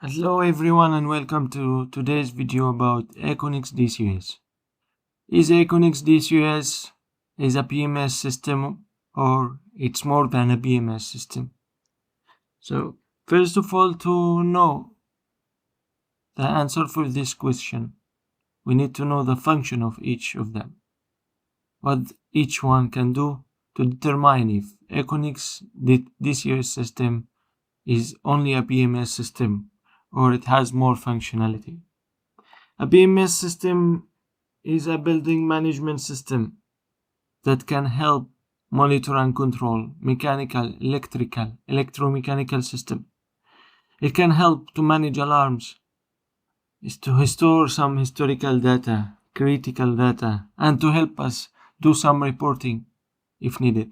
Hello everyone and welcome to today's video about Equinix DCOS. Is Equinix DCOS a BMS system or it's more than a BMS system? So first of all, to know the answer for this question, we need to know the function of each of them. What each one can do to determine if Equinix DCOS system is only a BMS system or it has more functionality. A BMS system is a building management system that can help monitor and control mechanical, electrical, electromechanical system. It can help to manage alarms, is to store some historical data, critical data, and to help us do some reporting if needed.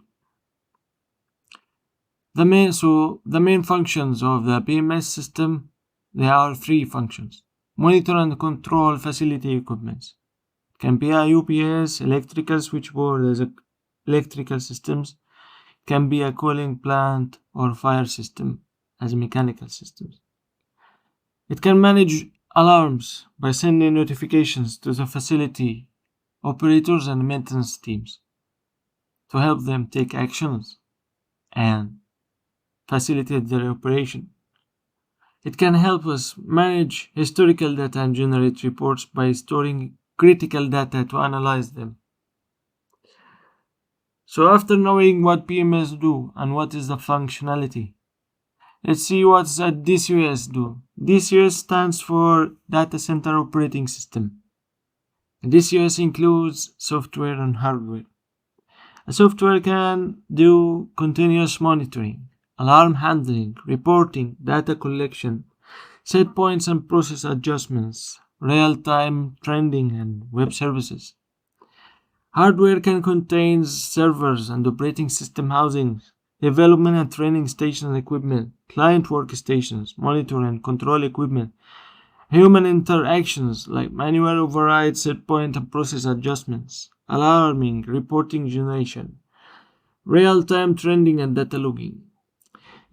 The main functions of the BMS system, there are three functions. Monitor and control facility equipments. It can be a UPS, electrical switchboard as electrical systems. It can be a cooling plant or fire system as mechanical systems. It can manage alarms by sending notifications to the facility operators and maintenance teams to help them take actions and facilitate their operation. It can help us manage historical data and generate reports by storing critical data to analyze them. So after knowing what BMS do and what is the functionality, let's see what the DCOS do. DCOS stands for Data Center Operating System. DCOS includes software and hardware. A software can do continuous monitoring, alarm handling, reporting, data collection, set points and process adjustments, real-time trending, and web services. Hardware can contain servers and operating system housings, development and training station equipment, client workstations, monitor and control equipment, human interactions like manual override, set point and process adjustments, alarming, reporting generation, real-time trending and data logging.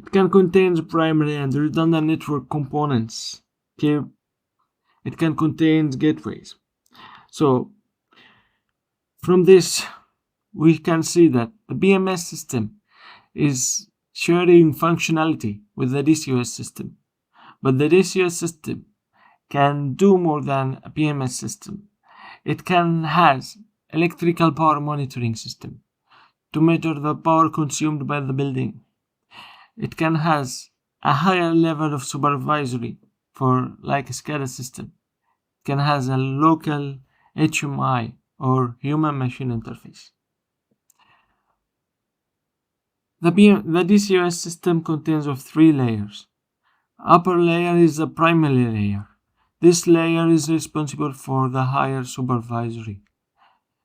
It can contain primary and redundant network components. It can contain gateways. So, from this, we can see that the BMS system is sharing functionality with the DCOS system. But the DCOS system can do more than a BMS system. It has electrical power monitoring system to measure the power consumed by the building. It can has a higher level of supervisory for like a SCADA system. It can has a local HMI or human machine interface. The DCOS system contains of three layers. Upper layer is the primary layer. This layer is responsible for the higher supervisory,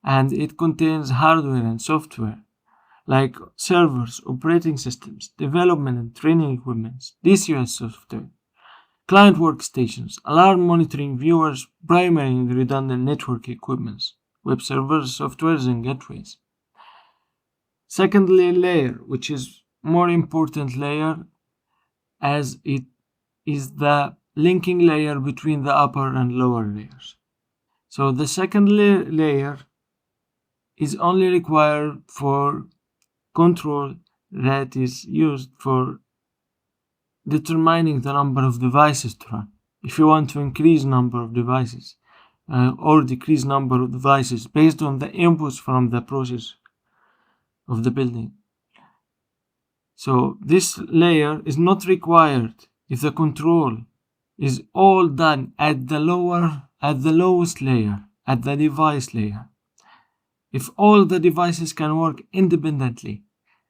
and it contains hardware and software like servers, operating systems, development and training equipment, DCOS software, client workstations, alarm monitoring viewers, primary and redundant network equipment, web servers, softwares, and gateways. Secondly layer, which is more important layer, as it is the linking layer between the upper and lower layers. So the second layer is only required for control that is used for determining the number of devices to run. If you want to increase number of devices or decrease number of devices based on the inputs from the process of the building. So this layer is not required if the control is all done at the lowest layer, at the device layer. If all the devices can work independently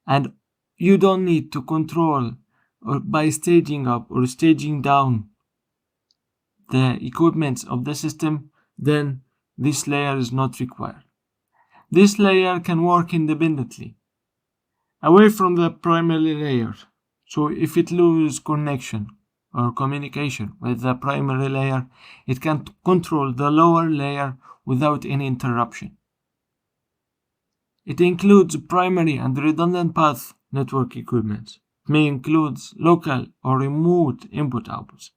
and you don't need to control or by staging up or staging down the equipment of the system, then this layer is not required. This layer can work independently, away from the primary layer. So if it loses connection or communication with the primary layer, it can control the lower layer without any interruption. It includes primary and redundant path network equipment. It may include local or remote input outputs.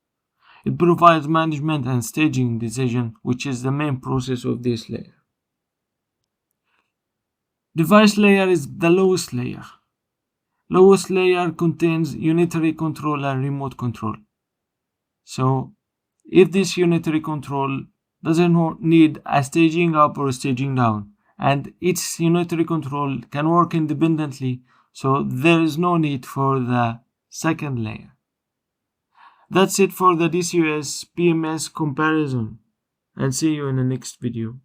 It provides management and staging decision, which is the main process of this layer. Device layer is the lowest layer. Lowest layer contains unitary control and remote control. So if this unitary control doesn't need a staging up or staging down, and its unitary control can work independently, so there is no need for the second layer. That's it for the DCOS BMS comparison, and see you in the next video.